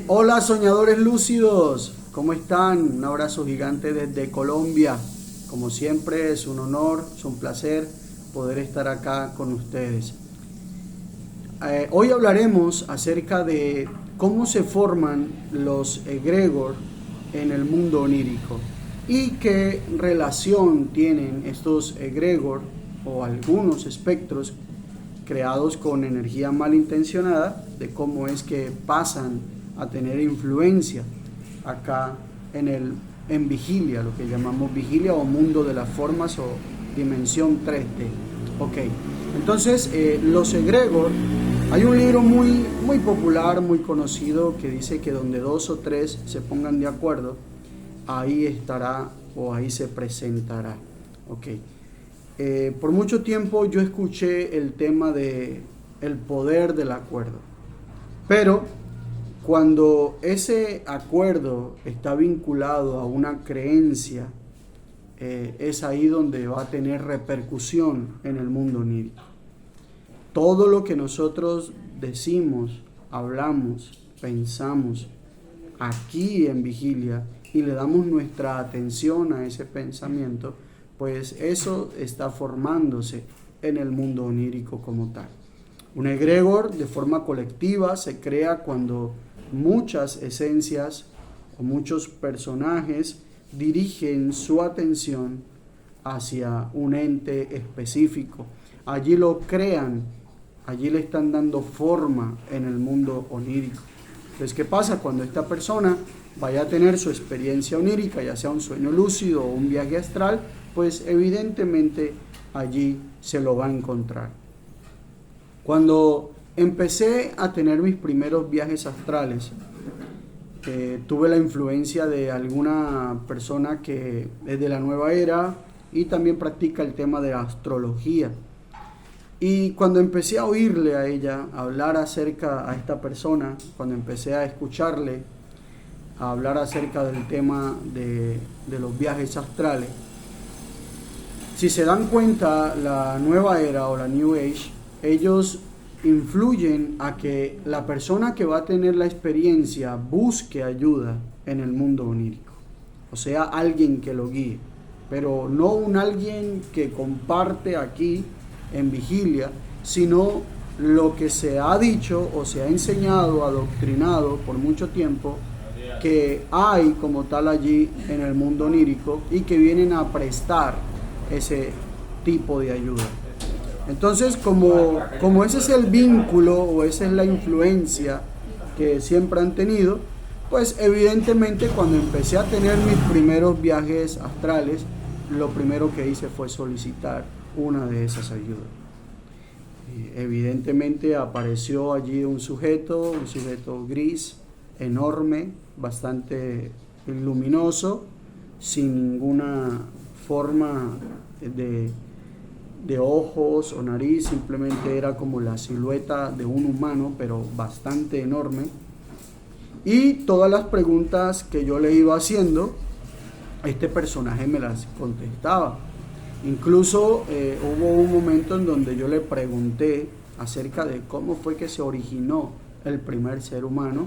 Hola soñadores lúcidos, ¿cómo están? Un abrazo gigante desde Colombia. Como siempre es un honor, es un placer poder estar acá con ustedes. Hoy hablaremos acerca de cómo se forman los egregor en el mundo onírico y qué relación tienen estos egregor o algunos espectros creados con energía malintencionada, de cómo es que pasan a tener influencia acá en vigilia, lo que llamamos vigilia o mundo de las formas o dimensión 3D. Ok, entonces los egregor, hay un libro muy popular, muy conocido, que dice que donde dos o tres se pongan de acuerdo, ahí estará o ahí se presentará. Ok. Por mucho tiempo yo escuché el tema de el poder del acuerdo, pero cuando ese acuerdo está vinculado a una creencia, es ahí donde va a tener repercusión en el mundo onírico. Todo lo que nosotros decimos, hablamos, pensamos aquí en vigilia y le damos nuestra atención a ese pensamiento, pues eso está formándose en el mundo onírico como tal. Un egregor de forma colectiva se crea cuando muchas esencias o muchos personajes dirigen su atención hacia un ente específico. Allí lo crean, allí le están dando forma en el mundo onírico. Entonces, ¿qué pasa cuando esta persona vaya a tener su experiencia onírica, ya sea un sueño lúcido o un viaje astral? Pues evidentemente allí se lo va a encontrar. Cuando empecé a tener mis primeros viajes astrales, tuve la influencia de alguna persona que es de la nueva era y también practica el tema de astrología. Y cuando empecé a oírle a ella, a hablar acerca a esta persona, cuando empecé a escucharle, a hablar acerca del tema de los viajes astrales, si se dan cuenta, la nueva era o la New Age, ellos influyen a que la persona que va a tener la experiencia busque ayuda en el mundo onírico. O sea, alguien que lo guíe, pero no un alguien que comparte aquí en vigilia, sino lo que se ha dicho o se ha enseñado, adoctrinado por mucho tiempo, que hay como tal allí en el mundo onírico y que vienen a prestar ese tipo de ayuda. Entonces, como ese es el vínculo o esa es la influencia que siempre han tenido, pues evidentemente cuando empecé a tener mis primeros viajes astrales, lo primero que hice fue solicitar una de esas ayudas. Y evidentemente apareció allí un sujeto gris, enorme, bastante luminoso, sin ninguna forma de ojos o nariz, simplemente era como la silueta de un humano, pero bastante enorme. Y todas las preguntas que yo le iba haciendo, este personaje me las contestaba. Incluso hubo un momento en donde yo le pregunté acerca de cómo fue que se originó el primer ser humano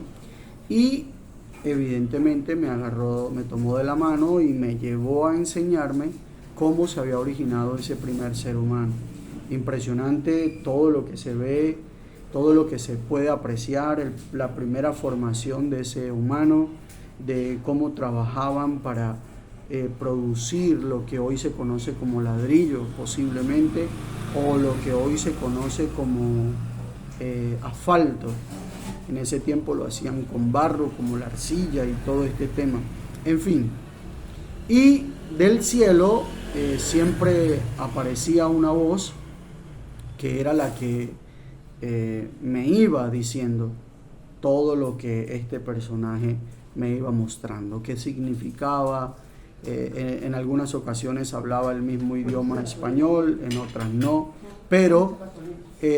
y evidentemente me agarró, me tomó de la mano y me llevó a enseñarme cómo se había originado ese primer ser humano. Impresionante todo lo que se ve, todo lo que se puede apreciar, la primera formación de ese humano, de cómo trabajaban para producir lo que hoy se conoce como ladrillo posiblemente, o lo que hoy se conoce como asfalto. En ese tiempo lo hacían con barro, como la arcilla y todo este tema. En fin, y del cielo siempre aparecía una voz que era la que me iba diciendo todo lo que este personaje me iba mostrando, qué significaba. En algunas ocasiones hablaba el mismo idioma español, en otras no, pero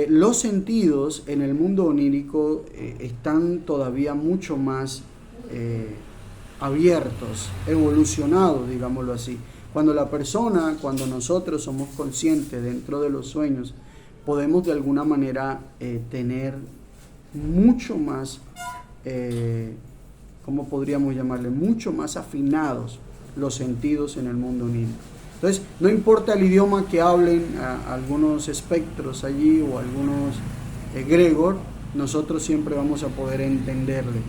los sentidos en el mundo onírico están todavía mucho más abiertos, evolucionados, digámoslo así. Cuando nosotros somos conscientes dentro de los sueños, podemos de alguna manera tener mucho más ¿cómo podríamos llamarle? Mucho más afinados los sentidos en el mundo onírico. Entonces, no importa el idioma que hablen algunos espectros allí o algunos egregor, nosotros siempre vamos a poder entenderle,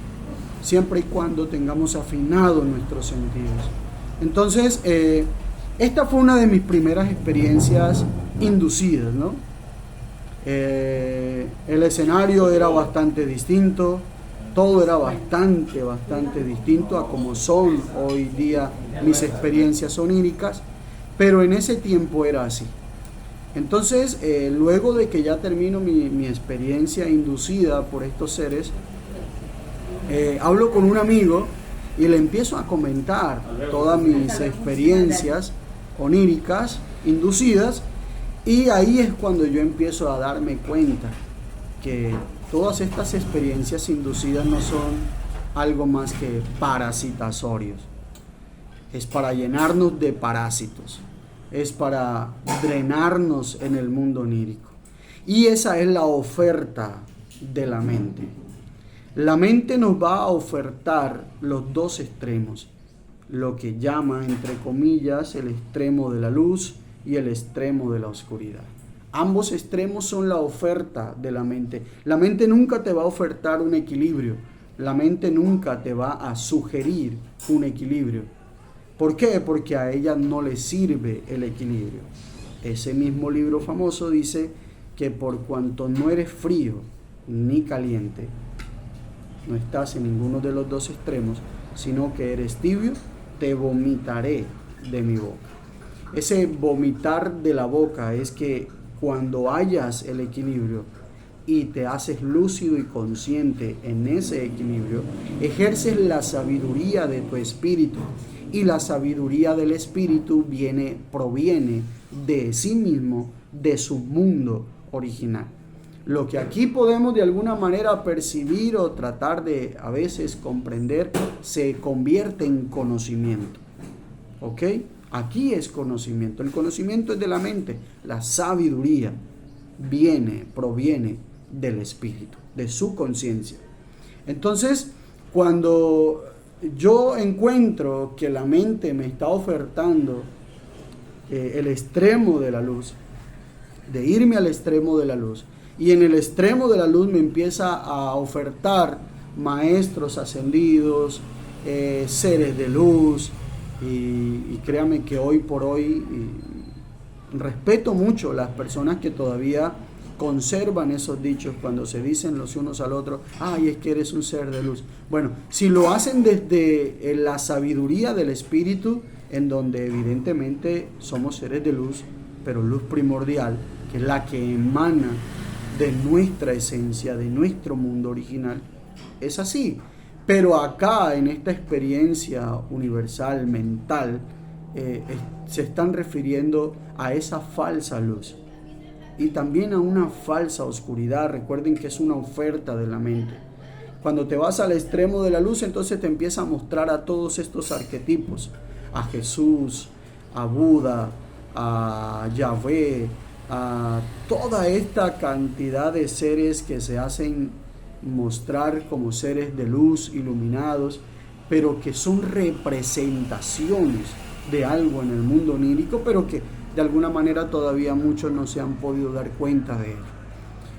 siempre y cuando tengamos afinados nuestros sentidos. Entonces, esta fue una de mis primeras experiencias inducidas, ¿no? El escenario era bastante distinto, todo era bastante distinto a como son hoy día mis experiencias oníricas, pero en ese tiempo era así. Entonces, luego de que ya termino mi experiencia inducida por estos seres, hablo con un amigo y le empiezo a comentar todas mis experiencias oníricas inducidas, y ahí es cuando yo empiezo a darme cuenta que todas estas experiencias inducidas no son algo más que parasitasorios. Es para llenarnos de parásitos, es para drenarnos en el mundo onírico. Y esa es la oferta de la mente. La mente nos va a ofertar los dos extremos, lo que llama, entre comillas, el extremo de la luz y el extremo de la oscuridad. Ambos extremos son la oferta de la mente. La mente nunca te va a ofertar un equilibrio. La mente nunca te va a sugerir un equilibrio. ¿Por qué? Porque a ella no le sirve el equilibrio. Ese mismo libro famoso dice que por cuanto no eres frío ni caliente, no estás en ninguno de los dos extremos, sino que eres tibio, te vomitaré de mi boca. Ese vomitar de la boca es que cuando hallas el equilibrio y te haces lúcido y consciente en ese equilibrio, ejerces la sabiduría de tu espíritu, y la sabiduría del espíritu proviene de sí mismo, de su mundo original. Lo que aquí podemos de alguna manera percibir o tratar de a veces comprender se convierte en conocimiento. ¿Ok? Aquí es conocimiento. El conocimiento es de la mente. La sabiduría proviene del espíritu, de su conciencia. Entonces, cuando yo encuentro que la mente me está ofertando el extremo de la luz, de irme al extremo de la luz, y en el extremo de la luz me empieza a ofertar maestros ascendidos, seres de luz, y créame que hoy por hoy respeto mucho las personas que todavía conservan esos dichos cuando se dicen los unos al otro: ay, es que eres un ser de luz. Bueno, si lo hacen desde la sabiduría del espíritu, en donde evidentemente somos seres de luz, pero luz primordial, que es la que emana de nuestra esencia, de nuestro mundo original, es así. Pero acá, en esta experiencia universal, mental, se están refiriendo a esa falsa luz y también a una falsa oscuridad. Recuerden que es una oferta de la mente. Cuando te vas al extremo de la luz, entonces te empieza a mostrar a todos estos arquetipos: a Jesús, a Buda, a Yahvé, a toda esta cantidad de seres que se hacen mostrar como seres de luz iluminados, pero que son representaciones de algo en el mundo onírico, pero que de alguna manera todavía muchos no se han podido dar cuenta de ello.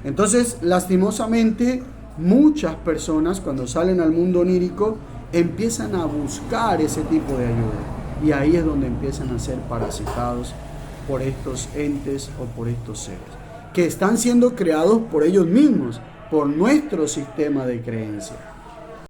Entonces, lastimosamente, muchas personas cuando salen al mundo onírico empiezan a buscar ese tipo de ayuda, y ahí es donde empiezan a ser parasitados por estos entes o por estos seres que están siendo creados por ellos mismos, por nuestro sistema de creencia.